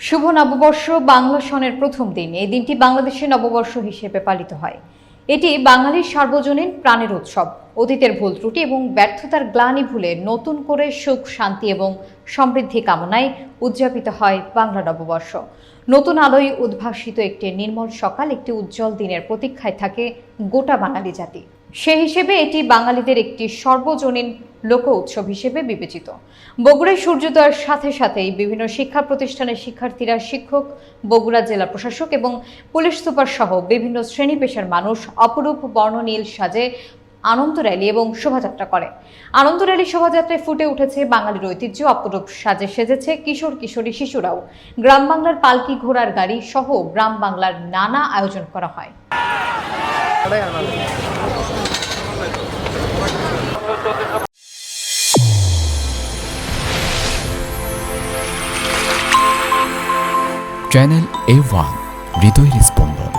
শুভ নববর্ষ বাংলা সনের প্রথম দিন। এই দিনটি বাংলাদেশের নববর্ষ হিসেবে পালিত হয়। এটি বাঙালির সার্বজনীন প্রাণের উৎসব। অতীতের ভুল ত্রুটি এবং ব্যর্থতার গ্লানি ভুলে নতুন করে সুখ, শান্তি এবং সমৃদ্ধি কামনায় উদযাপিত হয় বাংলা নববর্ষ। নতুন আলোয় উদ্ভাসিত একটি নির্মল সকাল, একটি উজ্জ্বল দিনের প্রতীক্ষায় থাকে গোটা বাঙালি জাতি। সে হিসেবে এটি বাঙালিদের একটি সর্বজনীন লোক উৎসব হিসেবে বিবেচিত। বগুড়ায় সূর্যোদয়ের সাথে সাথেই বিভিন্ন শিক্ষা প্রতিষ্ঠানের শিক্ষার্থীরা, শিক্ষক, বগুড়া জেলা প্রশাসক এবং পুলিশ সুপার সহ বিভিন্ন শ্রেণী পেশার মানুষ অপরূপ বর্ণনীল সাজে আনন্দ র্যালি এবং শোভাযাত্রা করে। আনন্দ র্যালি শোভাযাত্রায় ফুটে উঠেছে বাঙালির ঐতিহ্য, অপরূপ সাজে সেজেছে কিশোর কিশোরী শিশুরাও। গ্রাম বাংলার পালকি, ঘোড়ার গাড়ি সহ গ্রাম বাংলার নানা আয়োজন করা হয়। চ্যানেল A1 হৃদয়ের স্পন্দন।